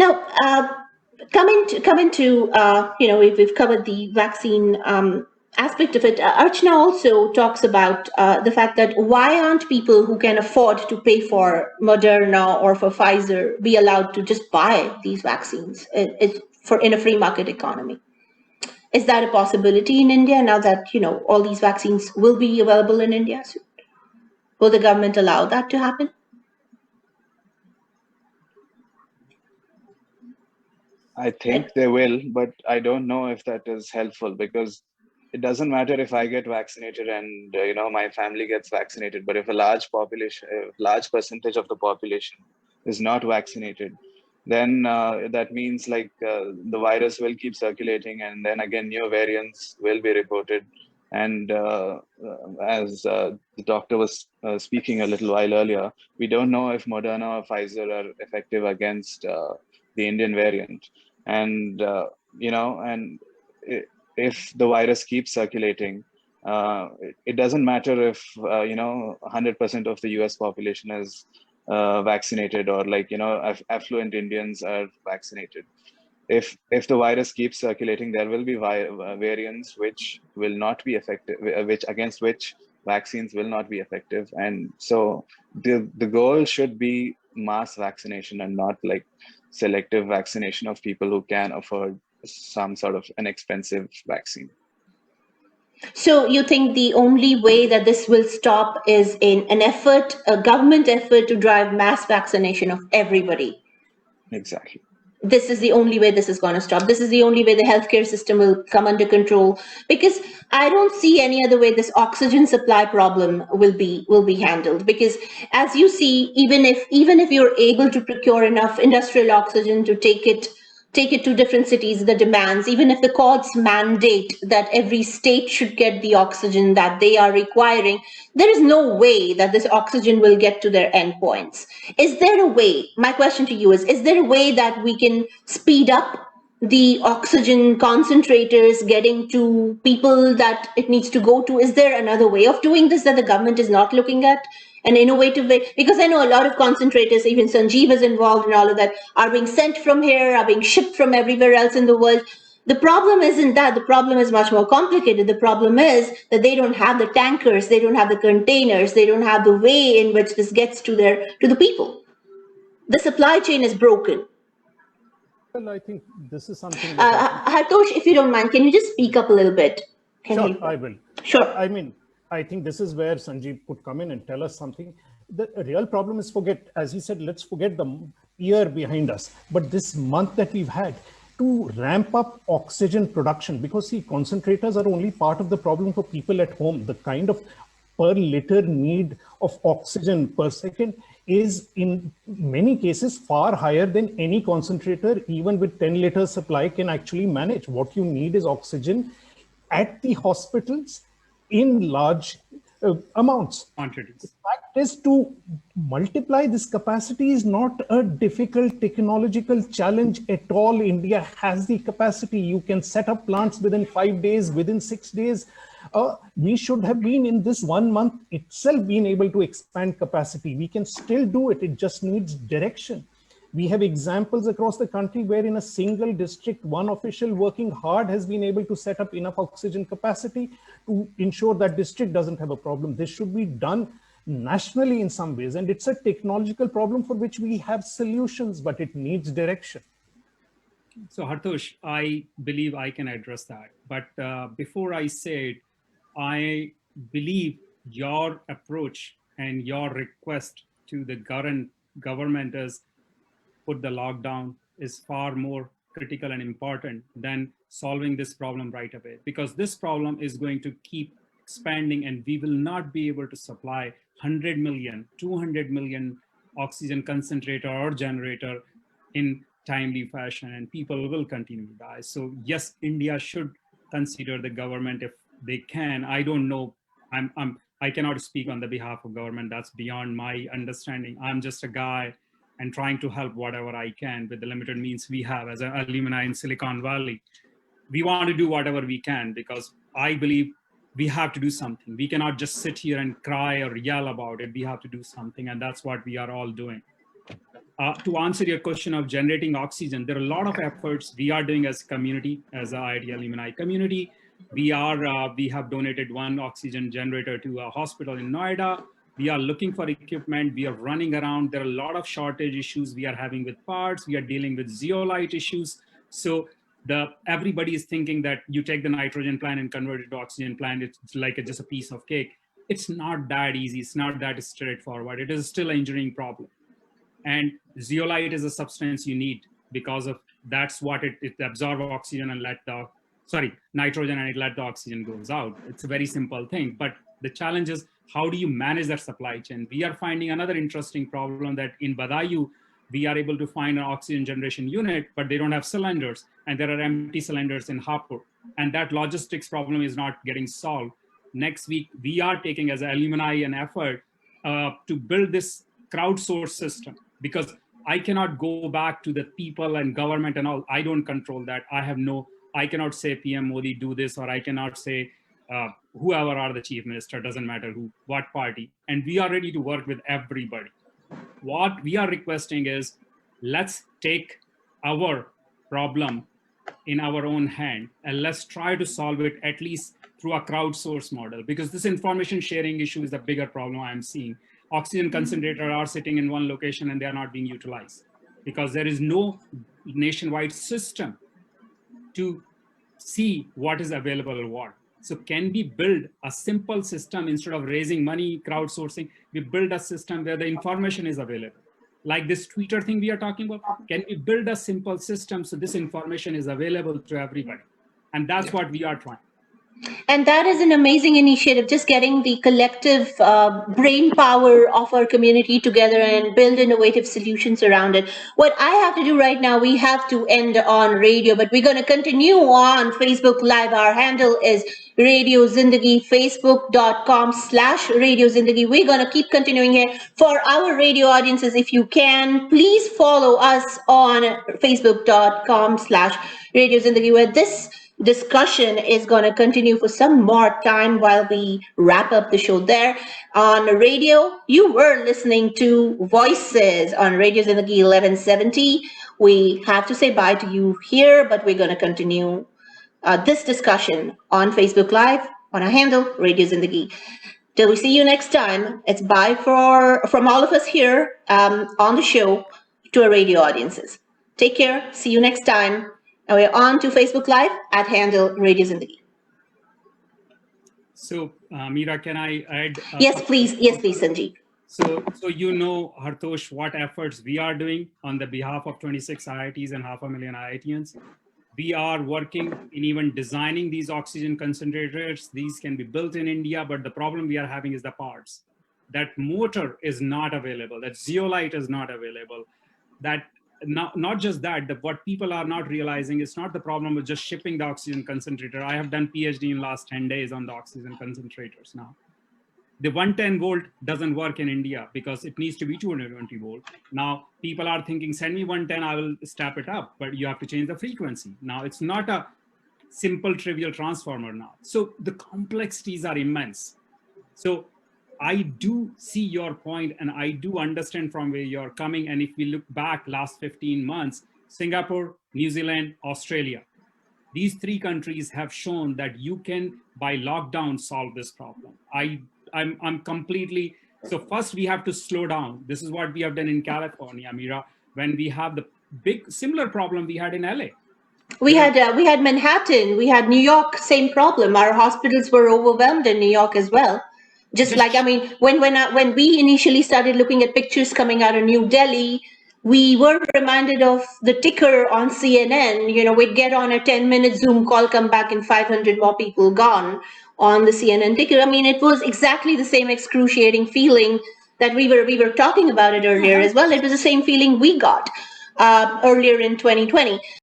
Now, coming to we've covered the vaccine aspect of it. Archana also talks about the fact that why aren't people who can afford to pay for Moderna or for Pfizer be allowed to just buy these vaccines in a free market economy? Is that a possibility in India now that all these vaccines will be available in India soon? Will the government allow that to happen? I think they will, but I don't know if that is helpful, because it doesn't matter if I get vaccinated and my family gets vaccinated, but if a large percentage of the population is not vaccinated, then that means the virus will keep circulating, and then again new variants will be reported. And as the doctor was speaking a little while earlier, we don't know if Moderna or Pfizer are effective against the Indian variant. And if the virus keeps circulating, it doesn't matter if 100% of the US population is vaccinated, or affluent Indians are vaccinated. If the virus keeps circulating, there will be variants which will not be effective, which vaccines will not be effective. And so the goal should be mass vaccination, and not selective vaccination of people who can afford some sort of an expensive vaccine. So you think the only way that this will stop is in a government effort to drive mass vaccination of everybody? Exactly. This is the only way this is going to stop. This is the only way the healthcare system will come under control, because I don't see any other way this oxygen supply problem will be handled. Because as you see, even if you're able to procure enough industrial oxygen to take it to different cities, the demands, even if the courts mandate that every state should get the oxygen that they are requiring, there is no way that this oxygen will get to their endpoints. Is there a way? My question to you is there a way that we can speed up the oxygen concentrators getting to people that it needs to go to? Is there another way of doing this that the government is not looking at? An innovative way? Because I know a lot of concentrators, even Sanjeev is involved in all of that, are being sent from here, are being shipped from everywhere else in the world. The problem isn't that. The problem is much more complicated. The problem is that they don't have the tankers, they don't have the containers, they don't have the way in which this gets to the people. The supply chain is broken. Well, I think this is something Hartosh, if you don't mind, can you just speak up a little bit? Sure, I will. Sure. I mean, I think this is where Sanjeev could come in and tell us something. The real problem is as he said, let's forget the year behind us, but this month that we've had to ramp up oxygen production, because see, concentrators are only part of the problem for people at home. The kind of per liter need of oxygen per second is in many cases far higher than any concentrator, even with 10 liters supply, can actually manage. What you need is oxygen at the hospitals in large amounts. Quantities. The fact is, to multiply this capacity is not a difficult technological challenge at all. India has the capacity. You can set up plants within 5 days, within 6 days. We should have been in this 1 month itself been able to expand capacity. We can still do it. It just needs direction. We have examples across the country where in a single district, one official working hard has been able to set up enough oxygen capacity to ensure that district doesn't have a problem. This should be done nationally in some ways. And it's a technological problem for which we have solutions, but it needs direction. So Hartosh, I believe I can address that. But before I say it, I believe your approach and your request to the current government is put the lockdown is far more critical and important than solving this problem right away, because this problem is going to keep expanding and we will not be able to supply 100 million, 200 million oxygen concentrator or generator in timely fashion, and people will continue to die. So yes, India should consider the government if they can. I don't know. I cannot speak on the behalf of government. That's beyond my understanding. I'm just a guy and trying to help whatever I can with the limited means we have as an alumni in Silicon Valley. We want to do whatever we can because I believe we have to do something. We cannot just sit here and cry or yell about it. We have to do something, and that's what we are all doing. to answer your question of generating oxygen, there are a lot of efforts we are doing as a community, as a IIT alumni community. We have donated one oxygen generator to a hospital in Noida. We are looking for equipment. We are running around. There are a lot of shortage issues we are having with parts. We are dealing with zeolite issues. So everybody is thinking that you take the nitrogen plant and convert it to oxygen plant. It's like just a piece of cake. It's not that easy. It's not that straightforward. It is still an engineering problem. And zeolite is a substance you need because of that's what it absorbs oxygen and nitrogen, and it let the oxygen goes out. It's a very simple thing. But the challenge is, how do you manage that supply chain? We are finding another interesting problem that in Badayu, we are able to find an oxygen generation unit, but they don't have cylinders, and there are empty cylinders in Hapur. And that logistics problem is not getting solved. Next week, we are taking as alumni an effort to build this crowdsource system, because I cannot go back to the people and government and all. I don't control that. I cannot say PM Modi do this, or I cannot say whoever are the chief minister, doesn't matter what party. And we are ready to work with everybody. What we are requesting is, let's take our problem in our own hand and let's try to solve it at least through a crowdsource model, because this information sharing issue is the bigger problem I'm seeing. Oxygen concentrators are sitting in one location and they are not being utilized because there is no nationwide system to see what is available or what. So can we build a simple system instead of raising money, crowdsourcing? We build a system where the information is available. Like this Twitter thing we are talking about, can we build a simple system so this information is available to everybody? And that's what we are trying. And that is an amazing initiative, just getting the collective brain power of our community together and build innovative solutions around it. What I have to do right now, we have to end on radio, but we're going to continue on Facebook Live. Our handle is Radio Zindagi, facebook.com/Radio Zindagi. We're going to keep continuing here. For our radio audiences, if you can, please follow us on facebook.com/Radio Zindagi, where this discussion is going to continue for some more time while we wrap up the show there. On radio, you were listening to Voices on Radio Zindagi 1170. We have to say bye to you here, but we're going to continue this discussion on Facebook Live on our handle, Radio Zindagi. Till we see you next time, it's bye from all of us here on the show to our radio audiences. Take care. See you next time. And we're on to Facebook Live at handle Radio Zindagi. So, Meera, can I add? Yes, please. Yes, please, Sanjeev. So Hartosh, what efforts we are doing on the behalf of 26 IITs and 500,000 IITians. We are working in even designing these oxygen concentrators. These can be built in India, but the problem we are having is the parts. That motor is not available. That zeolite is not available. That not just that, what people are not realizing is not the problem with just shipping the oxygen concentrator. I have done PhD in last 10 days on the oxygen concentrators now. The 110 volt doesn't work in India because it needs to be 220 volt. Now people are thinking, send me 110, I will step it up, but you have to change the frequency. Now it's not a simple trivial transformer now. So the complexities are immense. So I do see your point and I do understand from where you're coming. And if we look back last 15 months, Singapore, New Zealand, Australia, these three countries have shown that you can, by lockdown, solve this problem. I'm completely, so first we have to slow down. This is what we have done in California, Meera, when we have the big similar problem we had in LA. We had Manhattan, we had New York, same problem. Our hospitals were overwhelmed in New York as well. Just like, I mean, when we initially started looking at pictures coming out of New Delhi, we were reminded of the ticker on CNN. You know, we'd get on a 10-minute Zoom call, come back, and 500 more people gone on the CNN ticker. I mean, it was exactly the same excruciating feeling that we were talking about it earlier as well. It was the same feeling we got earlier in 2020.